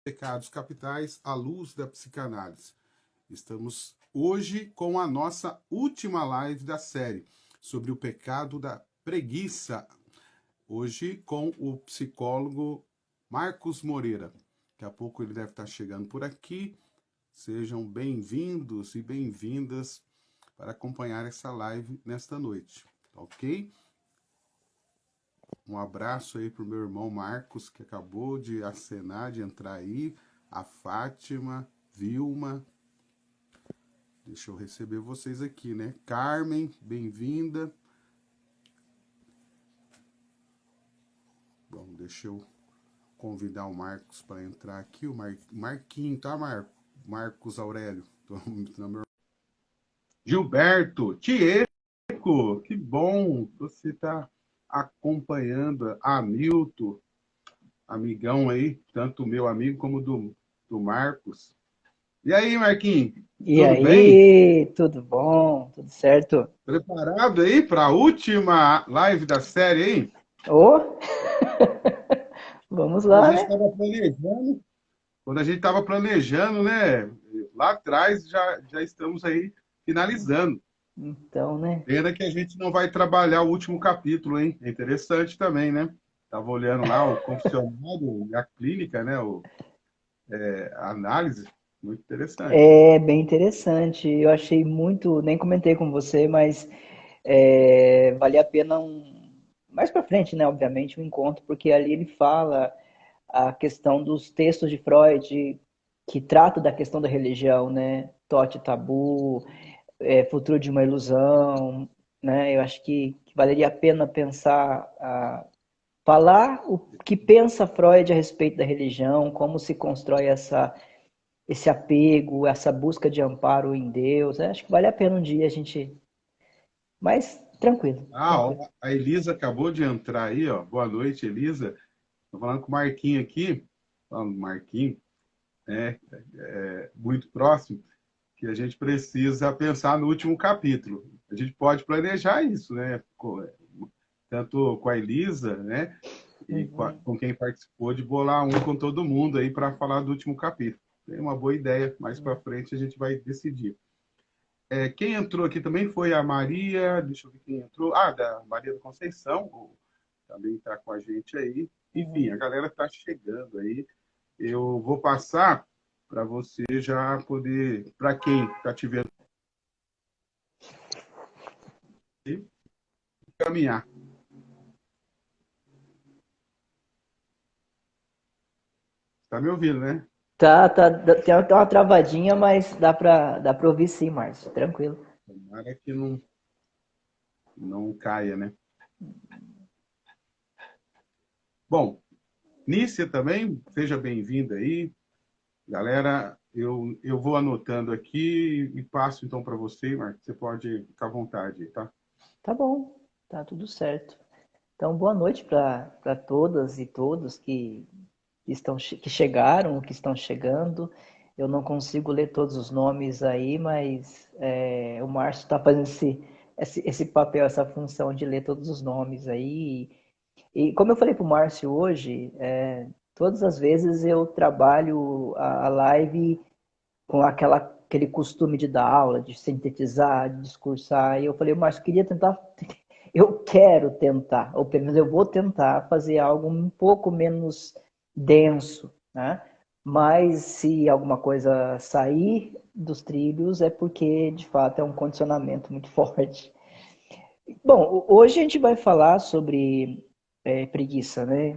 Pecados Capitais à luz da psicanálise. Estamos hoje com a nossa última live da série sobre o pecado da preguiça. Hoje com o psicólogo Marcos Moreira. Daqui a pouco ele deve estar chegando por aqui. Sejam bem-vindos e bem-vindas para acompanhar essa live nesta noite, ok? Um abraço aí para o meu irmão Marcos, que acabou de acenar, de entrar aí. A Fátima, Vilma. Deixa eu receber vocês aqui, né? Carmen, bem-vinda. Bom, deixa eu convidar o Marcos para entrar aqui. O Marquinho, tá, Marcos Aurélio. Gilberto, Tieco, que bom você tá acompanhando. Hamilton, amigão aí, tanto meu amigo como do Marcos. E aí, Marquinhos, E tudo bem? aí, tudo bom? Tudo certo? Preparado aí para a última live da série, hein? Ô, vamos Quando a lá, gente né? estava planejando, né? Lá atrás já estamos aí finalizando. Então, né? Pena que a gente não vai trabalhar o último capítulo, hein? É interessante também, né? Tava olhando lá o confessionário e a clínica, né? A análise, muito interessante. É bem interessante. Eu achei muito, nem comentei com você, mas vale a pena mais para frente, né? Obviamente, um encontro, porque ali ele fala a questão dos textos de Freud que tratam da questão da religião, né? Tote tabu, futuro de uma ilusão, né? Eu acho que valeria a pena pensar falar o que pensa Freud a respeito da religião, como se constrói esse apego, essa busca de amparo em Deus. Acho que vale a pena um dia a gente. Mas tranquilo, Ah, tranquilo. ó, a Elisa acabou de entrar aí, ó. Boa noite, Elisa. Estou falando com o Marquinho aqui, falando do Marquinho, né? Muito próximo, que a gente precisa pensar no último capítulo. A gente pode planejar isso, né? Tanto com a Elisa, né? E Uhum. com quem participou, de bolar um com todo mundo aí para falar do último capítulo. É uma boa ideia. Mais para frente a gente vai decidir. Quem entrou aqui também foi a Maria. Deixa eu ver quem entrou. Ah, da Maria da Conceição. Também está com a gente aí. Enfim, a Uhum. galera está chegando aí. Eu vou passar para você já poder, para quem está te vendo, caminhar. Está me ouvindo, né? Tem uma travadinha, mas dá pra ouvir sim, Márcio. Tranquilo. Tomara que não caia, né? Bom, Nícia também, seja bem-vinda aí. Galera, eu vou anotando aqui e passo então para você, Marcos. Você pode ficar à vontade, tá? Tá bom, tá tudo certo. Então, boa noite para todas e todos que chegaram, que estão chegando. Eu não consigo ler todos os nomes aí, mas o Márcio está fazendo esse papel, essa função de ler todos os nomes aí. E como eu falei para o Márcio hoje, todas as vezes eu trabalho a live com aquele costume de dar aula, de sintetizar, de discursar. E eu falei, Márcio, queria tentar, eu quero tentar, ou pelo menos eu vou tentar fazer algo um pouco menos denso, né? Mas se alguma coisa sair dos trilhos é porque de fato é um condicionamento muito forte. Bom, hoje a gente vai falar sobre preguiça, né?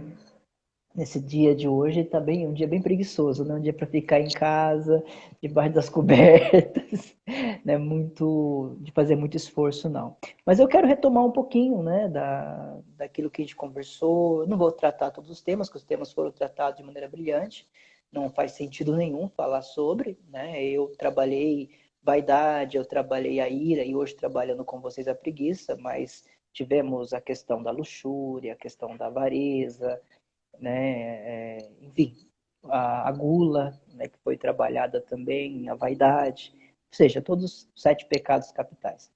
Nesse dia de hoje está bem um dia bem preguiçoso, né? Um dia para ficar em casa, debaixo das cobertas, né? Muito de fazer muito esforço não. Mas eu quero retomar um pouquinho, né? Daquilo que a gente conversou. Eu não vou tratar todos os temas, porque os temas foram tratados de maneira brilhante. Não faz sentido nenhum falar sobre, né? Eu trabalhei vaidade, eu trabalhei a ira e hoje trabalhando com vocês a preguiça, mas tivemos a questão da luxúria, a questão da avareza, né? Enfim, a gula, né, que foi trabalhada também, a vaidade, ou seja, todos os 7 pecados capitais.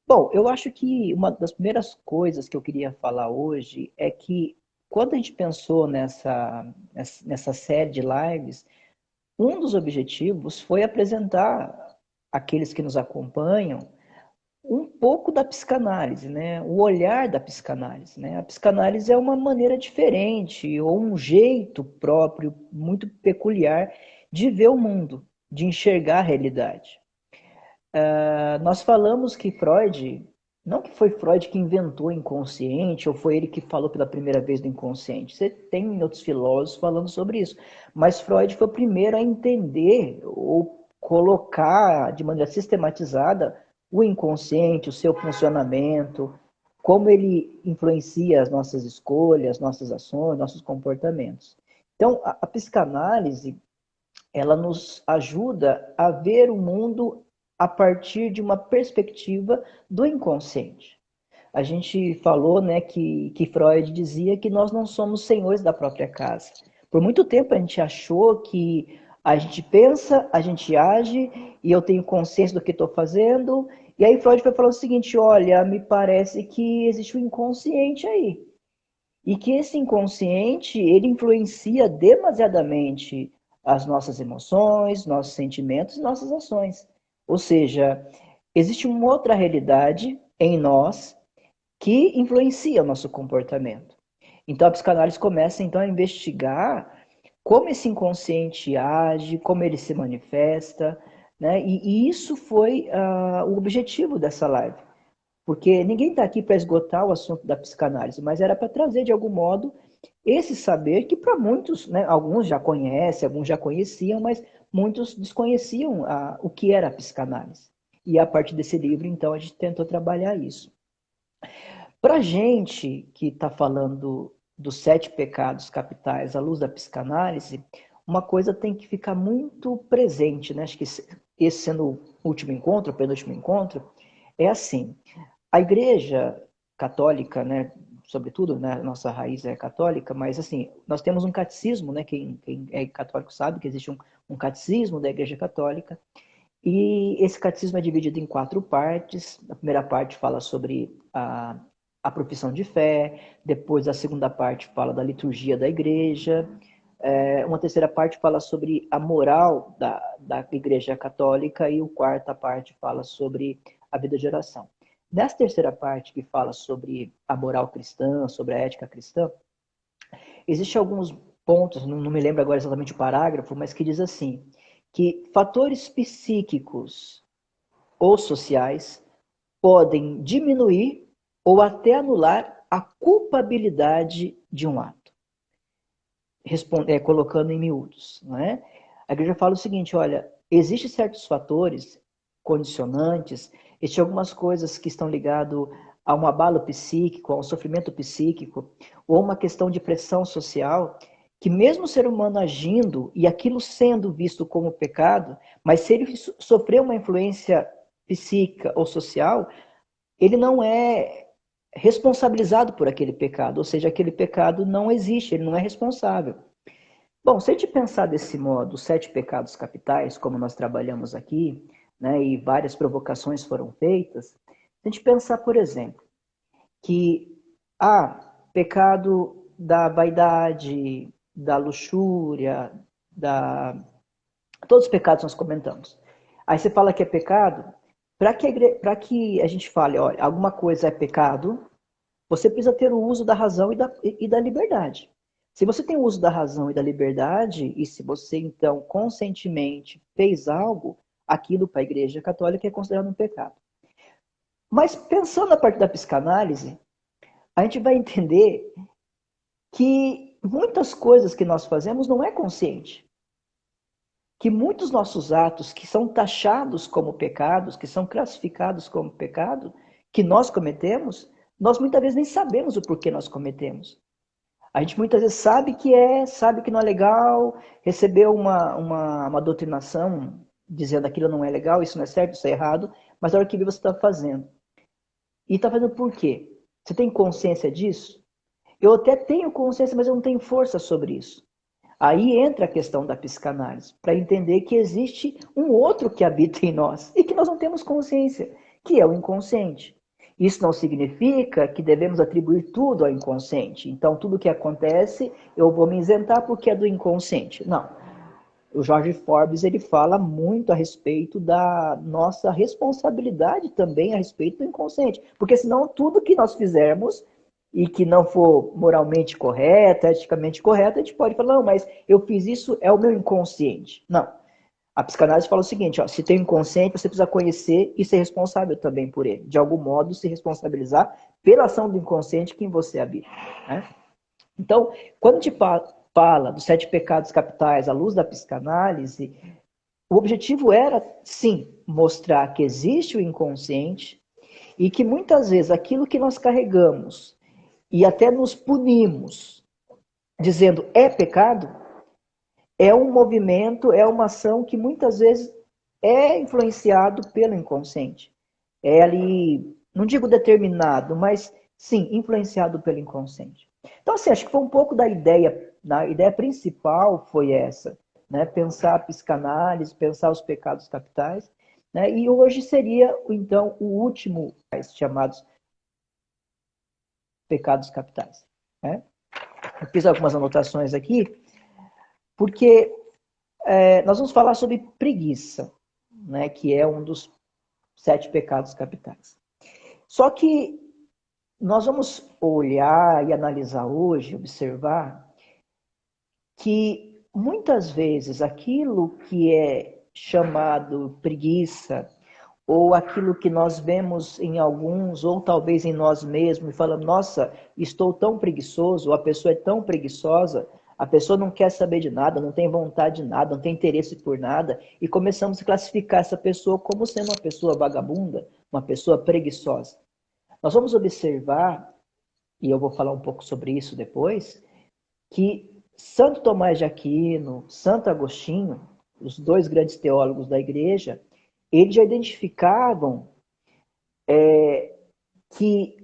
Bom, eu acho que uma das primeiras coisas que eu queria falar hoje é que quando a gente pensou nessa série de lives, um dos objetivos foi apresentar àqueles que nos acompanham um pouco da psicanálise, né? O olhar da psicanálise, né? A psicanálise é uma maneira diferente ou um jeito próprio, muito peculiar de ver o mundo, de enxergar a realidade. Nós falamos que Freud, não que foi Freud que inventou o inconsciente, ou foi ele que falou pela primeira vez do inconsciente. Você tem outros filósofos falando sobre isso. Mas Freud foi o primeiro a entender ou colocar de maneira sistematizada o inconsciente, o seu funcionamento, como ele influencia as nossas escolhas, nossas ações, nossos comportamentos. Então, a psicanálise, ela nos ajuda a ver o mundo a partir de uma perspectiva do inconsciente. A gente falou, né, que Freud dizia que nós não somos senhores da própria casa. Por muito tempo a gente achou que a gente pensa, a gente age e eu tenho consciência do que estou fazendo. E aí Freud foi falar o seguinte: olha, me parece que existe um inconsciente aí. E que esse inconsciente, ele influencia demasiadamente as nossas emoções, nossos sentimentos e nossas ações. Ou seja, existe uma outra realidade em nós que influencia o nosso comportamento. Então a psicanálise começa então a investigar como esse inconsciente age, como ele se manifesta, né? E isso foi o objetivo dessa live. Porque ninguém está aqui para esgotar o assunto da psicanálise, mas era para trazer, de algum modo, esse saber que para muitos, né, alguns já conhecem, alguns já conheciam, mas muitos desconheciam o que era a psicanálise. E a partir desse livro, então, a gente tentou trabalhar isso. Para a gente que está falando dos 7 pecados capitais à luz da psicanálise, uma coisa tem que ficar muito presente, né? Acho que esse sendo o último encontro, o penúltimo encontro, é assim. A Igreja Católica, né, sobretudo, né, nossa raiz é católica, mas assim, nós temos um catecismo, né, quem é católico sabe que existe um catecismo da Igreja Católica, e esse catecismo é dividido em 4 partes. A primeira parte fala sobre a profissão de fé, depois a segunda parte fala da liturgia da igreja, uma terceira parte fala sobre a moral da Igreja Católica e a quarta parte fala sobre a vida de oração. Nessa terceira parte, que fala sobre a moral cristã, sobre a ética cristã, existem alguns pontos, não me lembro agora exatamente o parágrafo, mas que diz assim, que fatores psíquicos ou sociais podem diminuir ou até anular a culpabilidade de um ato. Colocando em miúdos, não é? A igreja fala o seguinte, olha, existem certos fatores condicionantes, existem algumas coisas que estão ligadas a um abalo psíquico, a um sofrimento psíquico, ou uma questão de pressão social, que mesmo o ser humano agindo e aquilo sendo visto como pecado, mas se ele sofrer uma influência psíquica ou social, ele não é responsabilizado por aquele pecado, ou seja, aquele pecado não existe, ele não é responsável. Bom, se a gente pensar desse modo, os 7 pecados capitais, como nós trabalhamos aqui, né, e várias provocações foram feitas, se a gente pensar, por exemplo, que pecado da vaidade, da luxúria, todos os pecados nós comentamos. Aí você fala que é pecado, para que a gente fale, olha, alguma coisa é pecado, você precisa ter o uso da razão e da liberdade. Se você tem o uso da razão e da liberdade, e se você, então, conscientemente fez algo, aquilo para a Igreja Católica é considerado um pecado. Mas pensando a partir da psicanálise, a gente vai entender que muitas coisas que nós fazemos não é consciente. Que muitos nossos atos que são taxados como pecados, que são classificados como pecado, que nós cometemos, nós muitas vezes nem sabemos o porquê nós cometemos. A gente muitas vezes sabe que não é legal, recebeu uma doutrinação dizendo aquilo não é legal, isso não é certo, isso é errado, mas na hora que vê você está fazendo. E está fazendo por quê? Você tem consciência disso? Eu até tenho consciência, mas eu não tenho força sobre isso. Aí entra a questão da psicanálise, para entender que existe um outro que habita em nós e que nós não temos consciência, que é o inconsciente. Isso não significa que devemos atribuir tudo ao inconsciente. Então, tudo que acontece, eu vou me isentar porque é do inconsciente. Não. O Jorge Forbes ele fala muito a respeito da nossa responsabilidade também a respeito do inconsciente. Porque senão tudo que nós fizermos e que não for moralmente correto, eticamente correto, a gente pode falar, não, mas eu fiz isso, é o meu inconsciente. Não. A psicanálise fala o seguinte, ó, se tem um inconsciente, você precisa conhecer e ser responsável também por ele. De algum modo, se responsabilizar pela ação do inconsciente que em você habita. Né? Então, quando a gente fala dos 7 pecados capitais à luz da psicanálise, o objetivo era, sim, mostrar que existe o inconsciente e que muitas vezes aquilo que nós carregamos e até nos punimos, dizendo é pecado, é um movimento, é uma ação que muitas vezes é influenciado pelo inconsciente. É ali, não digo determinado, mas sim, influenciado pelo inconsciente. Então, assim, acho que foi um pouco da ideia, a ideia principal foi essa, né? Pensar a psicanálise, pensar os pecados capitais, né? E hoje seria, então, o último, chamados pecados capitais, né? Eu fiz algumas anotações aqui, porque nós vamos falar sobre preguiça, né? Que é um dos 7 pecados capitais. Só que nós vamos olhar e analisar hoje, observar que muitas vezes aquilo que é chamado preguiça, ou aquilo que nós vemos em alguns, ou talvez em nós mesmos, e falamos, nossa, estou tão preguiçoso, ou a pessoa é tão preguiçosa, a pessoa não quer saber de nada, não tem vontade de nada, não tem interesse por nada, e começamos a classificar essa pessoa como sendo uma pessoa vagabunda, uma pessoa preguiçosa. Nós vamos observar, e eu vou falar um pouco sobre isso depois, que Santo Tomás de Aquino, Santo Agostinho, os 2 grandes teólogos da igreja, eles já identificavam que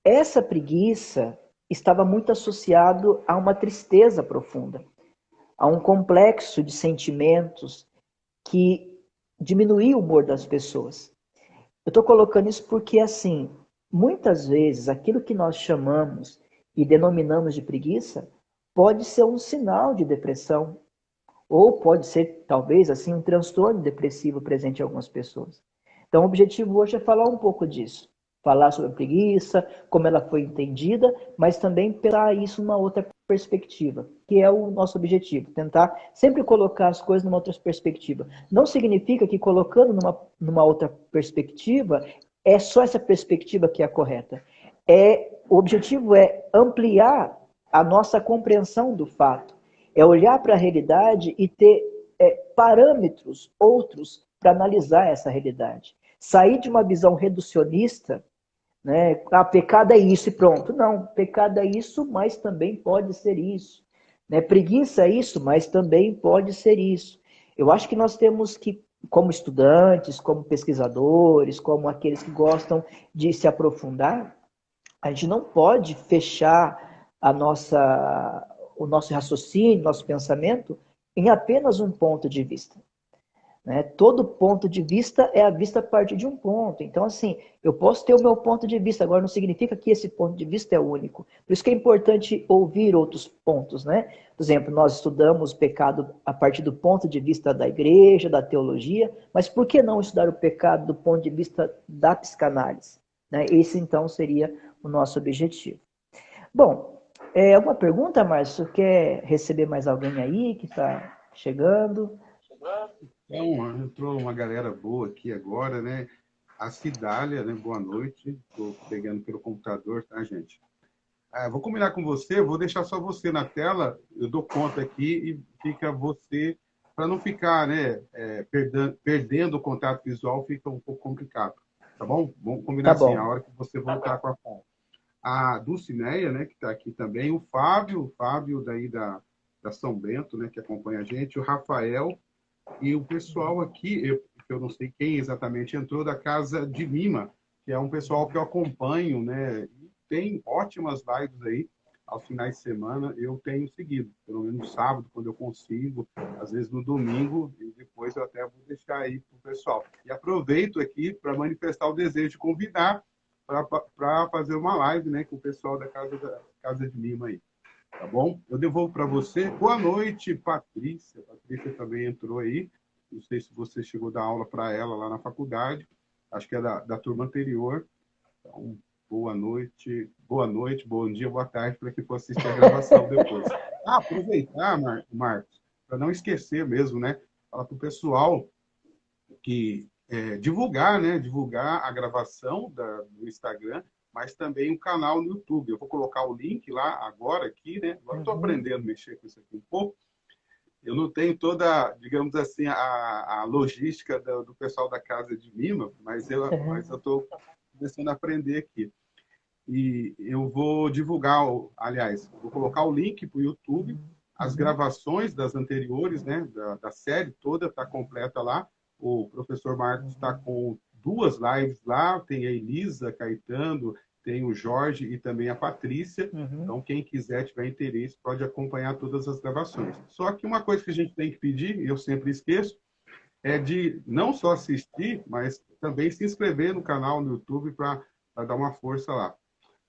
essa preguiça estava muito associado a uma tristeza profunda, a um complexo de sentimentos que diminuía o humor das pessoas. Eu estou colocando isso porque, assim, muitas vezes aquilo que nós chamamos e denominamos de preguiça pode ser um sinal de depressão, ou pode ser, talvez, assim, um transtorno depressivo presente em algumas pessoas. Então, o objetivo hoje é falar um pouco disso. Falar sobre a preguiça, como ela foi entendida, mas também pensar isso numa outra perspectiva, que é o nosso objetivo. Tentar sempre colocar as coisas numa outra perspectiva. Não significa que colocando numa outra perspectiva, é só essa perspectiva que é a correta. O objetivo é ampliar a nossa compreensão do fato. É olhar para a realidade e ter parâmetros outros para analisar essa realidade. Sair de uma visão reducionista, né? Ah, pecado é isso e pronto. Não, pecado é isso, mas também pode ser isso. Né? Preguiça é isso, mas também pode ser isso. Eu acho que nós temos que, como estudantes, como pesquisadores, como aqueles que gostam de se aprofundar, a gente não pode fechar o nosso raciocínio, nosso pensamento em apenas um ponto de vista. Né? Todo ponto de vista é a vista a partir de um ponto. Então, assim, eu posso ter o meu ponto de vista, agora não significa que esse ponto de vista é único. Por isso que é importante ouvir outros pontos, né? Por exemplo, nós estudamos o pecado a partir do ponto de vista da igreja, da teologia, mas por que não estudar o pecado do ponto de vista da psicanálise? Né? Esse, então, seria o nosso objetivo. Bom, alguma pergunta, Márcio? Quer receber mais alguém aí que está chegando? Então, entrou uma galera boa aqui agora, né? A Cidália, né? Boa noite. Estou pegando pelo computador, tá, gente? Vou combinar com você, vou deixar só você na tela, eu dou conta aqui e fica você, para não ficar, né, perdendo o contato visual, fica um pouco complicado, tá bom? Vamos combinar Tá assim, a bom. hora que você voltar com a fala. A Dulcineia, né, que está aqui também, o Fábio daí da São Bento, né, que acompanha a gente, o Rafael e o pessoal aqui, eu não sei quem exatamente entrou, da Casa de Lima, que é um pessoal que eu acompanho, né? E tem ótimas lives aí aos finais de semana, eu tenho seguido, pelo menos no sábado, quando eu consigo, às vezes no domingo, e depois eu até vou deixar aí para o pessoal. E aproveito aqui para manifestar o desejo de convidar para fazer uma live, né, com o pessoal da Casa de Lima aí. Tá bom? Eu devolvo para você. Boa noite, Patrícia. Patrícia também entrou aí. Não sei se você chegou a dar aula para ela lá na faculdade. Acho que é da turma anterior. Então, boa noite, bom dia, boa tarde para quem for assistir a gravação depois. Aproveitar, Marcos, para não esquecer mesmo, né? Falar para o pessoal que divulgar, né? Divulgar a gravação do Instagram, mas também o canal no YouTube. Eu vou colocar o link lá agora aqui, né? Agora estou aprendendo a mexer com isso aqui um pouco. Eu não tenho toda, digamos assim, a logística do pessoal da Casa de Lima, mas eu estou começando a aprender aqui. E eu vou divulgar, aliás, vou colocar o link para o YouTube, as gravações das anteriores, né, da série toda está completa lá. O professor Marcos está com 2 lives lá, tem a Elisa Caetano, tem o Jorge e também a Patrícia. Então, quem quiser, tiver interesse, pode acompanhar todas as gravações. Só que uma coisa que a gente tem que pedir, e eu sempre esqueço, é de não só assistir, mas também se inscrever no canal no YouTube para dar uma força lá.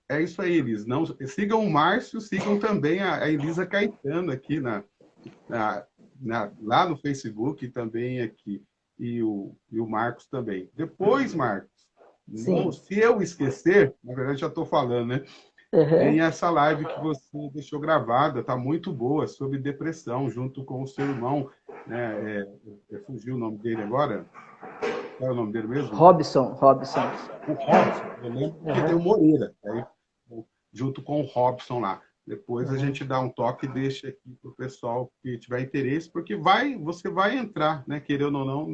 É isso aí, Elis. Não, sigam o Márcio, sigam também a Elisa Caetano aqui lá no Facebook e também aqui. E o Marcos também. Depois, Marcos, não, se eu esquecer, na verdade já estou falando, né? Tem essa live que você deixou gravada, tá muito boa, sobre depressão, junto com o seu irmão, né? Fugiu o nome dele agora? Qual é o nome dele mesmo? Robson. O Robson. Eu lembro que tem o Moreira, aí, junto com o Robson lá. Depois a gente dá um toque e deixa aqui para o pessoal que tiver interesse, porque você vai entrar, né, querendo ou não,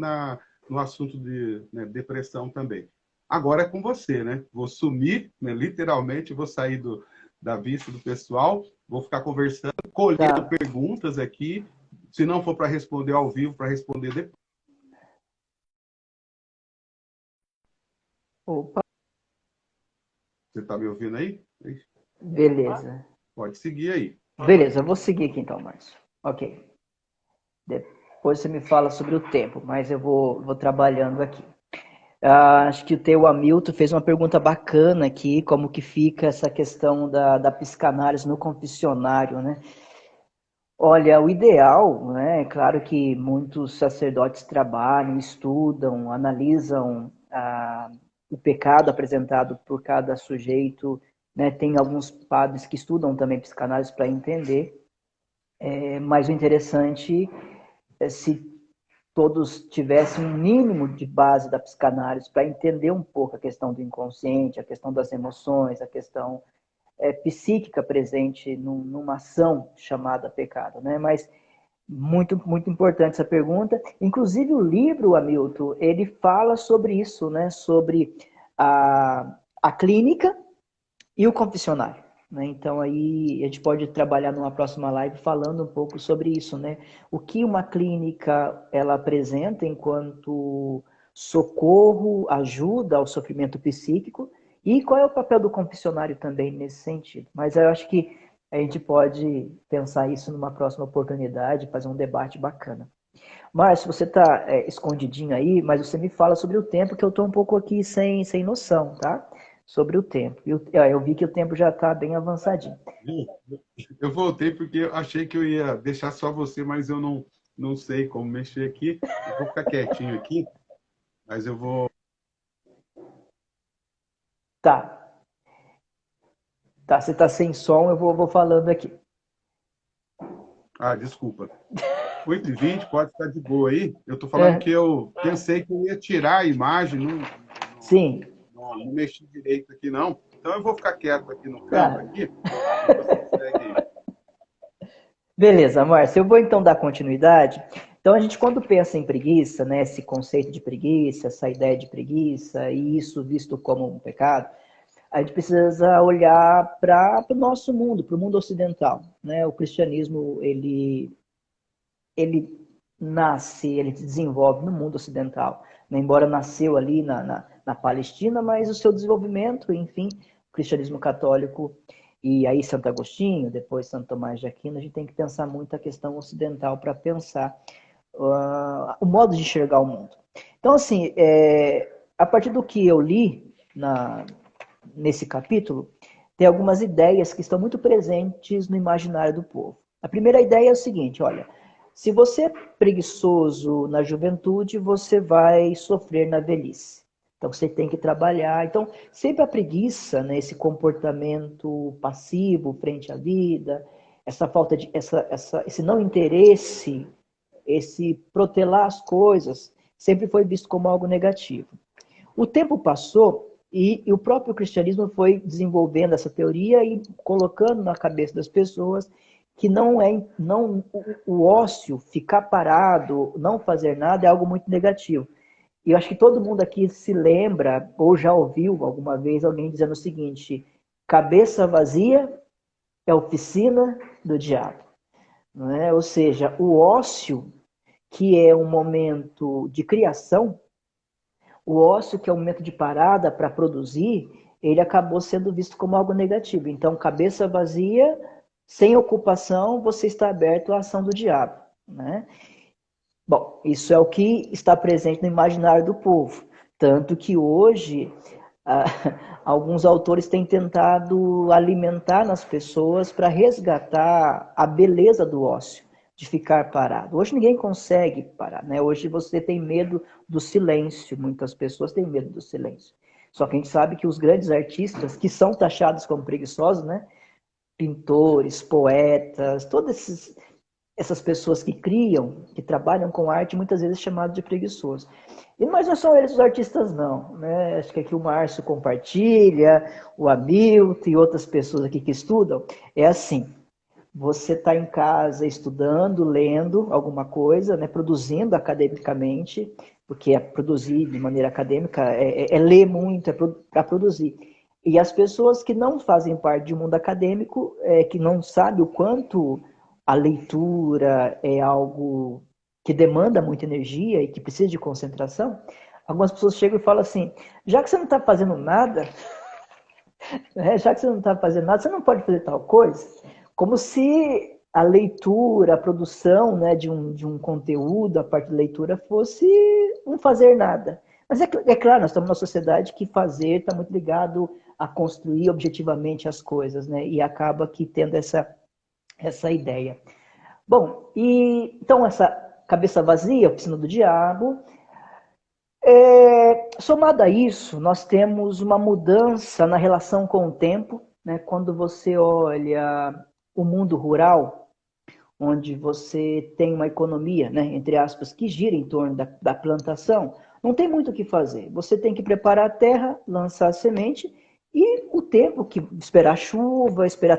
no assunto de, né, depressão também. Agora é com você, né? Vou sumir, né, literalmente, vou sair da vista do pessoal, vou ficar conversando, colhendo perguntas aqui, se não for para responder ao vivo, para responder depois. Opa. Você está me ouvindo aí? Beleza. Pode seguir aí. Beleza, eu vou seguir aqui então, Márcio. Ok. Depois você me fala sobre o tempo, mas eu vou trabalhando aqui. Acho que o teu Hamilton fez uma pergunta bacana aqui, como que fica essa questão da psicanálise no confessionário, né? Olha, o ideal, né? É claro que muitos sacerdotes trabalham, estudam, analisam o pecado apresentado por cada sujeito, né? Tem alguns padres que estudam também psicanálise para entender, mas o interessante é se todos tivessem um mínimo de base da psicanálise para entender um pouco a questão do inconsciente, a questão das emoções, a questão psíquica presente numa ação chamada pecado, né? Mas muito, muito importante essa pergunta. Inclusive o livro, Hamilton, ele fala sobre isso, né? Sobre a clínica e o confessionário. Né? Então aí a gente pode trabalhar numa próxima live falando um pouco sobre isso, né? O que uma clínica ela apresenta enquanto socorro, ajuda ao sofrimento psíquico e qual é o papel do confessionário também nesse sentido. Mas eu acho que a gente pode pensar isso numa próxima oportunidade, fazer um debate bacana. Márcio, você está escondidinho aí, mas você me fala sobre o tempo que eu estou um pouco aqui sem noção, tá? Sobre o tempo. Eu vi que o tempo já está bem avançadinho. Eu voltei porque eu achei que eu ia deixar só você, mas eu não sei como mexer aqui. Eu vou ficar quietinho aqui, mas eu vou... Tá. Tá, você está sem som, eu vou falando aqui. Desculpa. 8h20, pode ficar de boa aí. Eu estou falando que eu pensei que eu ia tirar a imagem, Sim. Não mexi direito aqui, não. Então eu vou ficar quieto aqui no canto, aqui. Você segue aí. Beleza, Márcio. Eu vou então dar continuidade. Então a gente quando pensa em preguiça, né, esse conceito de preguiça, essa ideia de preguiça, e isso visto como um pecado, a gente precisa olhar para o nosso mundo, para o mundo ocidental. Né? O cristianismo, ele nasce, ele se desenvolve no mundo ocidental. Né? Embora nasceu ali na Palestina, mas o seu desenvolvimento, enfim, o cristianismo católico e aí Santo Agostinho, depois Santo Tomás de Aquino, a gente tem que pensar muito a questão ocidental para pensar o modo de enxergar o mundo. Então, assim, a partir do que eu li nesse capítulo, tem algumas ideias que estão muito presentes no imaginário do povo. A primeira ideia é o seguinte, olha, se você é preguiçoso na juventude, você vai sofrer na velhice. Então você tem que trabalhar. Então, sempre a preguiça, né, esse comportamento passivo frente à vida, essa falta de esse não interesse, esse protelar as coisas, sempre foi visto como algo negativo. O tempo passou e o próprio cristianismo foi desenvolvendo essa teoria e colocando na cabeça das pessoas que o ócio, ficar parado, não fazer nada é algo muito negativo. E eu acho que todo mundo aqui se lembra ou já ouviu alguma vez alguém dizendo o seguinte: cabeça vazia é oficina do diabo. Não é? Ou seja, o ócio, que é um momento de criação, o ócio, que é um momento de parada para produzir, ele acabou sendo visto como algo negativo. Então, cabeça vazia, sem ocupação, você está aberto à ação do diabo. Né? Bom, isso é o que está presente no imaginário do povo. Tanto que hoje, alguns autores têm tentado alimentar nas pessoas para resgatar a beleza do ócio, de ficar parado. Hoje ninguém consegue parar, né? Hoje você tem medo do silêncio, muitas pessoas têm medo do silêncio. Só que a gente sabe que os grandes artistas, que são taxados como preguiçosos, né? Pintores, poetas, essas pessoas que criam, que trabalham com arte, muitas vezes chamados de preguiçosos. Mas não são eles os artistas, não. Né? Acho que aqui o Márcio compartilha, o Hamilton e outras pessoas aqui que estudam. É assim, você está em casa estudando, lendo alguma coisa, né? Produzindo academicamente, porque produzir de maneira acadêmica é ler muito, para produzir. E as pessoas que não fazem parte do mundo acadêmico, que não sabem o quanto a leitura é algo que demanda muita energia e que precisa de concentração, algumas pessoas chegam e falam assim, já que você não está fazendo nada, já que você não está fazendo nada, você não pode fazer tal coisa, como se a leitura, a produção, né, de um conteúdo, a parte de leitura, fosse não fazer nada. Mas é claro, nós estamos numa sociedade que fazer está muito ligado a construir objetivamente as coisas, né, e acaba que tendo essa ideia. Bom, e então essa cabeça vazia, oficina do diabo. Somado a isso, nós temos uma mudança na relação com o tempo, né? Quando você olha o mundo rural, onde você tem uma economia, né, entre aspas, que gira em torno da plantação, não tem muito o que fazer. Você tem que preparar a terra, lançar a semente e o tempo que esperar a chuva, esperar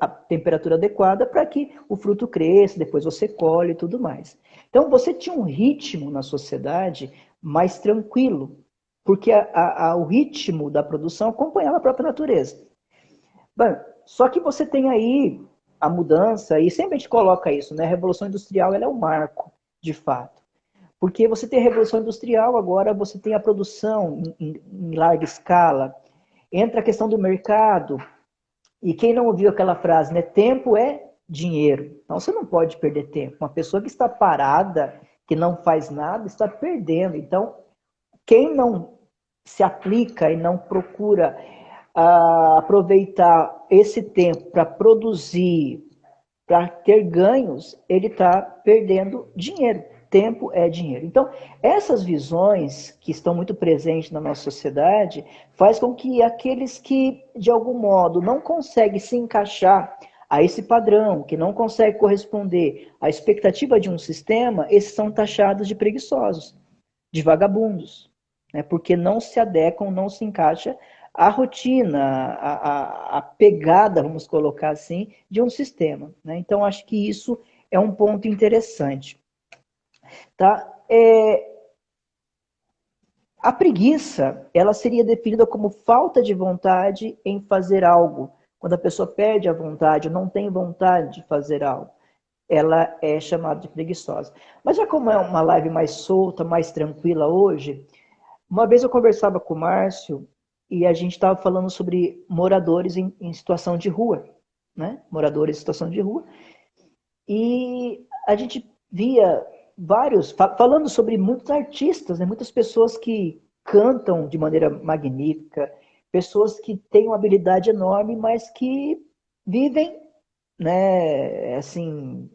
a temperatura adequada para que o fruto cresça, depois você colhe e tudo mais. Então você tinha um ritmo na sociedade mais tranquilo, porque o ritmo da produção acompanhava a própria natureza. Bom, só que você tem aí a mudança, e sempre a gente coloca isso, né? A Revolução Industrial ela é um marco, de fato. Porque você tem a Revolução Industrial, agora você tem a produção em larga escala, entra a questão do mercado, e quem não ouviu aquela frase, né? Tempo é dinheiro. Então você não pode perder tempo. Uma pessoa que está parada, que não faz nada, está perdendo. Então, quem não se aplica e não procura aproveitar esse tempo para produzir, para ter ganhos, ele está perdendo dinheiro. Tempo é dinheiro. Então, essas visões que estão muito presentes na nossa sociedade faz com que aqueles que, de algum modo, não conseguem se encaixar a esse padrão, que não conseguem corresponder à expectativa de um sistema, esses são taxados de preguiçosos, de vagabundos, né? Porque não se adequam, não se encaixa à rotina, a pegada, vamos colocar assim, de um sistema. Né? Então, acho que isso é um ponto interessante. Tá? A preguiça, ela seria definida como falta de vontade em fazer algo. Quando a pessoa perde a vontade, não tem vontade de fazer algo, ela é chamada de preguiçosa. Mas já como é uma live mais solta, mais tranquila hoje, uma vez eu conversava com o Márcio e a gente estava falando sobre moradores em situação de rua, né? Moradores em situação de rua. E a gente via vários, falando sobre muitos artistas, né? Muitas pessoas que cantam de maneira magnífica, pessoas que têm uma habilidade enorme, mas que vivem, né, assim,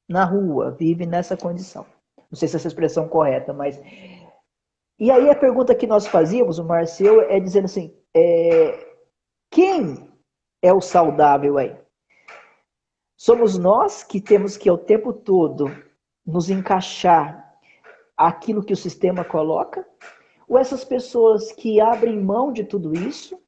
na rua, vivem nessa condição. Não sei se essa expressão é correta, mas... E aí a pergunta que nós fazíamos, o Marcel, é dizendo assim, quem é o saudável aí? Somos nós que temos que, o tempo todo, nos encaixar aquilo que o sistema coloca? Ou essas pessoas que abrem mão de tudo isso,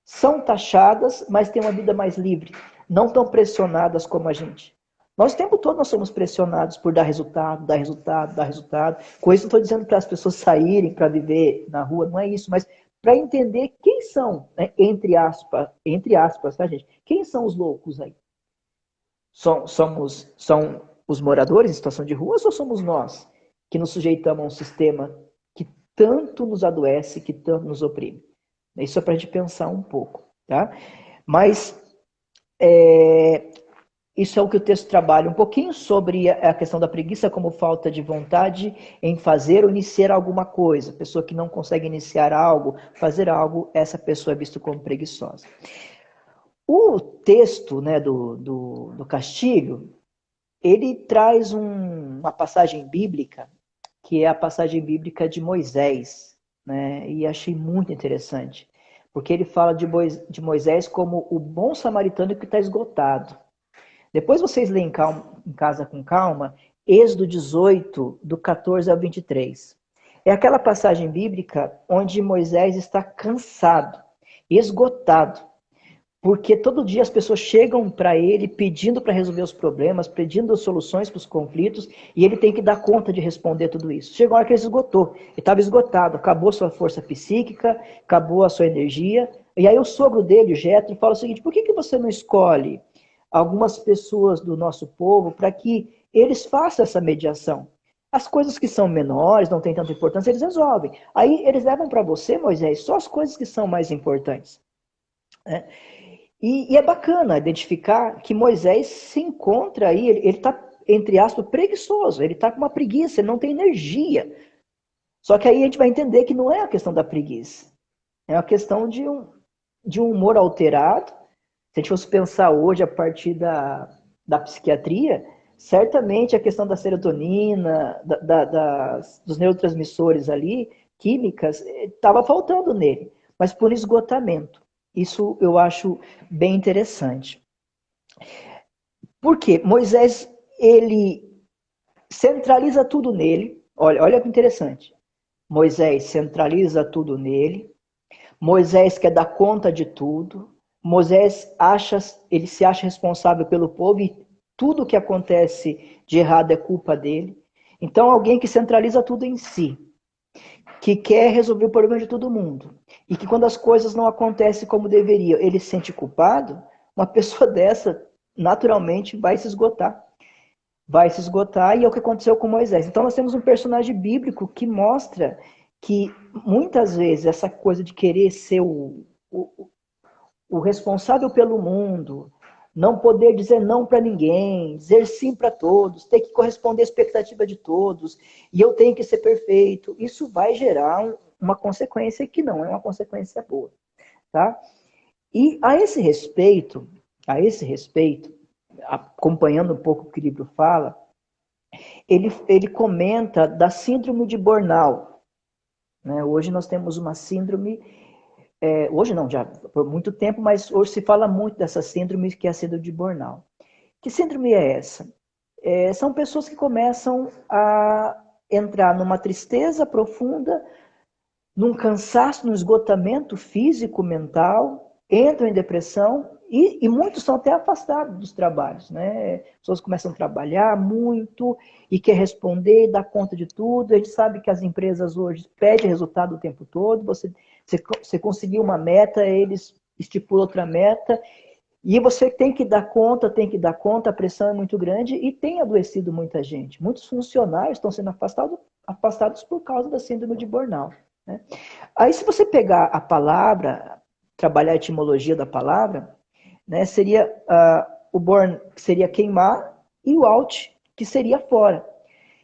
são taxadas, mas têm uma vida mais livre, não tão pressionadas como a gente? Nós o tempo todo nós somos pressionados por dar resultado, dar resultado, dar resultado. Com isso não estou dizendo para as pessoas saírem para viver na rua, não é isso, mas para entender quem são, né, entre aspas, tá, gente? Quem são os loucos aí? São os moradores em situação de rua ou somos nós que nos sujeitamos a um sistema que tanto nos adoece, que tanto nos oprime? Isso é para a gente pensar um pouco, tá? Mas isso é o que o texto trabalha um pouquinho sobre a questão da preguiça como falta de vontade em fazer ou iniciar alguma coisa. Pessoa que não consegue iniciar algo, fazer algo, essa pessoa é vista como preguiçosa. O texto, né, do Castilho, ele traz uma passagem bíblica, que é a passagem bíblica de Moisés, né? E achei muito interessante, porque ele fala de Moisés como o bom samaritano que está esgotado. Depois vocês leem em casa com calma, Êxodo 18, do 14 ao 23. É aquela passagem bíblica onde Moisés está cansado, esgotado, porque todo dia as pessoas chegam para ele pedindo para resolver os problemas, pedindo soluções para os conflitos, e ele tem que dar conta de responder tudo isso. Chegou a hora que ele esgotou. Ele estava esgotado, acabou sua força psíquica, acabou a sua energia. E aí o sogro dele, o Jetro, fala o seguinte: por que você não escolhe algumas pessoas do nosso povo para que eles façam essa mediação? As coisas que são menores, não têm tanta importância, eles resolvem. Aí eles levam para você, Moisés, só as coisas que são mais importantes. Né? E é bacana identificar que Moisés se encontra aí, ele está, entre aspas, preguiçoso, ele está com uma preguiça, ele não tem energia. Só que aí a gente vai entender que não é a questão da preguiça, é uma questão de um humor alterado. Se a gente fosse pensar hoje a partir da psiquiatria, certamente a questão da serotonina, dos neurotransmissores ali, químicas, estava faltando nele, mas por esgotamento. Isso eu acho bem interessante. Por quê? Moisés, ele centraliza tudo nele. Olha que interessante. Moisés centraliza tudo nele. Moisés quer dar conta de tudo. Moisés ele se acha responsável pelo povo e tudo que acontece de errado é culpa dele. Então, alguém que centraliza tudo em si, que quer resolver o problema de todo mundo, e que quando as coisas não acontecem como deveriam, ele se sente culpado, uma pessoa dessa naturalmente vai se esgotar. Vai se esgotar, e é o que aconteceu com Moisés. Então nós temos um personagem bíblico que mostra que muitas vezes essa coisa de querer ser o responsável pelo mundo, não poder dizer não para ninguém, dizer sim para todos, ter que corresponder à expectativa de todos, e eu tenho que ser perfeito, isso vai gerar uma consequência que não é uma consequência boa, tá? E a esse respeito, acompanhando um pouco o que o livro fala, ele comenta da síndrome de burnout. Né? Hoje nós temos uma síndrome, hoje não, já por muito tempo, mas hoje se fala muito dessa síndrome, que é a síndrome de burnout. Que síndrome é essa? São pessoas que começam a entrar numa tristeza profunda, num cansaço, num esgotamento físico, mental, entram em depressão e muitos são até afastados dos trabalhos. Né? As pessoas começam a trabalhar muito e quer responder, dar conta de tudo. A gente sabe que as empresas hoje pedem resultado o tempo todo. Você conseguiu uma meta, eles estipulam outra meta e você tem que dar conta, a pressão é muito grande e tem adoecido muita gente. Muitos funcionários estão sendo afastados por causa da síndrome de burnout. Né? Aí, se você pegar a palavra, trabalhar a etimologia da palavra, né, seria o burn, que seria queimar, e o out, que seria fora.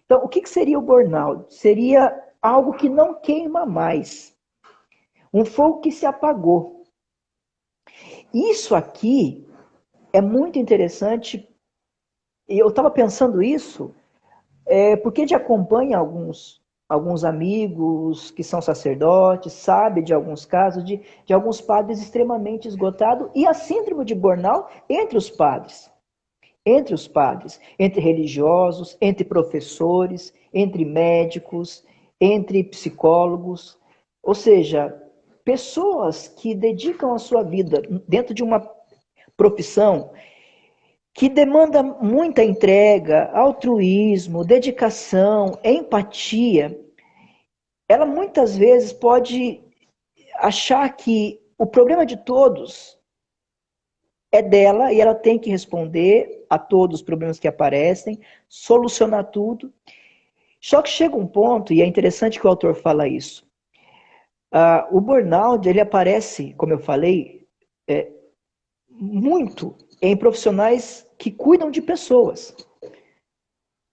Então, o que seria o burnout? Seria algo que não queima mais. Um fogo que se apagou. Isso aqui é muito interessante. Eu estava pensando isso porque a gente acompanha alguns amigos que são sacerdotes, sabe de alguns casos de alguns padres extremamente esgotados e a síndrome de burnout entre os padres. Entre os padres, entre religiosos, entre professores, entre médicos, entre psicólogos. Ou seja, pessoas que dedicam a sua vida dentro de uma profissão que demanda muita entrega, altruísmo, dedicação, empatia, ela muitas vezes pode achar que o problema de todos é dela e ela tem que responder a todos os problemas que aparecem, solucionar tudo. Só que chega um ponto, e é interessante que o autor fala isso, o burnout ele aparece, como eu falei, muito em profissionais que cuidam de pessoas.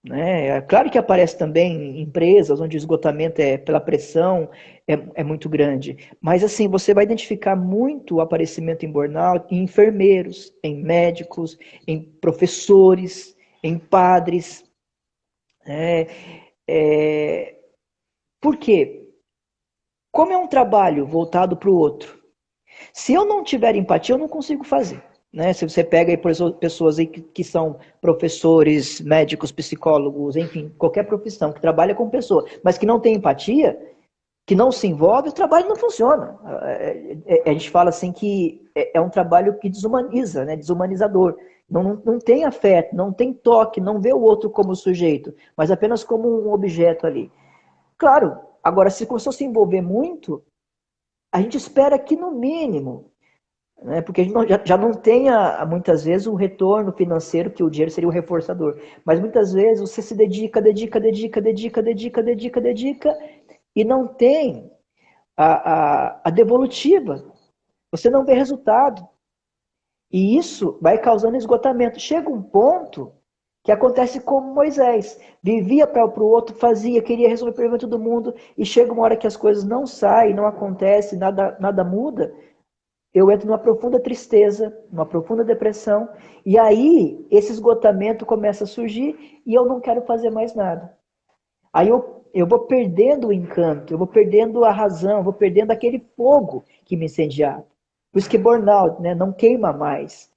Né? É claro que aparece também em empresas onde o esgotamento pela pressão é muito grande, mas assim, você vai identificar muito o aparecimento em burnout em enfermeiros, em médicos, em professores, em padres. Né? É, por quê? Como é um trabalho voltado para o outro, se eu não tiver empatia, eu não consigo fazer. Né? Se você pega aí pessoas aí que são professores, médicos, psicólogos, enfim, qualquer profissão que trabalha com pessoa, mas que não tem empatia, que não se envolve, o trabalho não funciona. A gente fala assim que é um trabalho que desumaniza, né? Desumanizador. Não tem afeto, não tem toque, não vê o outro como sujeito, mas apenas como um objeto ali. Claro, agora, se começou a se envolver muito, a gente espera que, no mínimo, né, porque a gente já não tem, muitas vezes, o retorno financeiro, que o dinheiro seria o reforçador. Mas, muitas vezes, você se dedica, e não tem a devolutiva. Você não vê resultado. E isso vai causando esgotamento. Chega um ponto que acontece como Moisés. Vivia para o outro, fazia, queria resolver o problema de todo mundo, e chega uma hora que as coisas não saem, não acontecem, nada muda. Eu entro numa profunda tristeza, numa profunda depressão, e aí esse esgotamento começa a surgir e eu não quero fazer mais nada. Aí eu vou perdendo o encanto, eu vou perdendo a razão, eu vou perdendo aquele fogo que me incendiava. Por isso que burnout, né, não queima mais.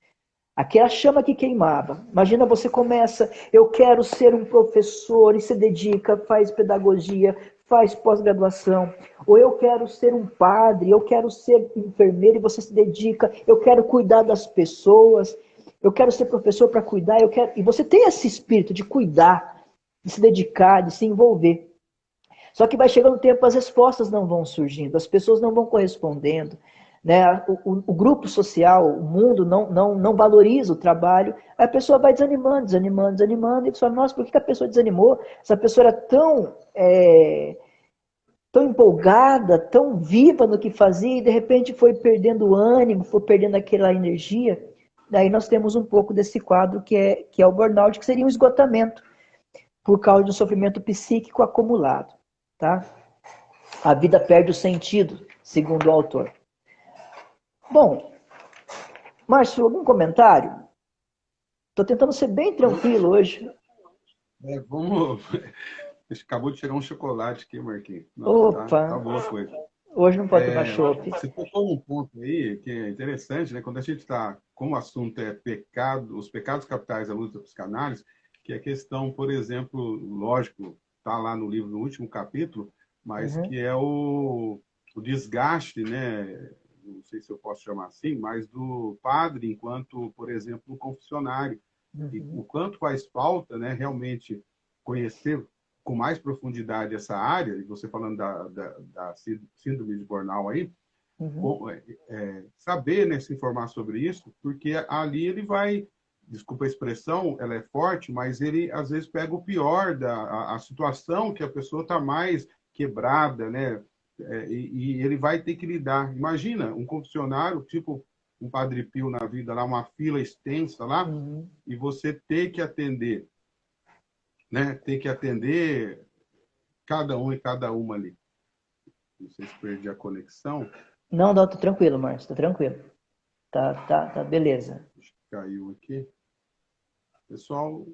Aquela chama que queimava. Imagina, você começa, eu quero ser um professor, e se dedica, faz pedagogia, faz pós-graduação. Ou eu quero ser um padre, eu quero ser enfermeiro, e você se dedica, eu quero cuidar das pessoas, eu quero ser professor para cuidar, eu quero. E você tem esse espírito de cuidar, de se dedicar, de se envolver. Só que vai chegando o tempo, as respostas não vão surgindo, as pessoas não vão correspondendo, né? O grupo social, o mundo não valoriza o trabalho, aí a pessoa vai desanimando, e você fala, nossa, por que a pessoa desanimou? Essa pessoa era tão empolgada, tão viva no que fazia, e de repente foi perdendo o ânimo, foi perdendo aquela energia. Daí nós temos um pouco desse quadro que é o burnout, que seria um esgotamento por causa de um sofrimento psíquico acumulado. Tá? A vida perde o sentido, segundo o autor. Bom, Márcio, algum comentário? Estou tentando ser bem tranquilo hoje. Vamos. Acabou de chegar um chocolate aqui, Marquinhos. Nossa, Opa, tá boa a coisa. hoje não pode tomar chopp. Você tocou num ponto aí que é interessante, né? Quando a gente está, como o assunto é pecado, os pecados capitais da luz da psicanálise, que é questão, por exemplo, lógico, está lá no livro, no último capítulo, mas que é o desgaste, né? Não sei se eu posso chamar assim, mas do padre enquanto, por exemplo, um confessionário. E o quanto faz falta, né, realmente conhecer com mais profundidade essa área, e você falando da síndrome de burnout aí, saber, né, se informar sobre isso, porque ali ele vai, desculpa a expressão, ela é forte, mas ele às vezes pega o pior a situação que a pessoa está mais quebrada, né? E ele vai ter que lidar. Imagina um confessionário, tipo um Padre Pio na vida lá, uma fila extensa lá, e você ter que atender, né? Ter que atender cada um e cada uma ali. Não sei se perdi a conexão. Não, tô tranquilo, Márcio, tô tranquilo. Tá, beleza. Acho que caiu aqui. Pessoal,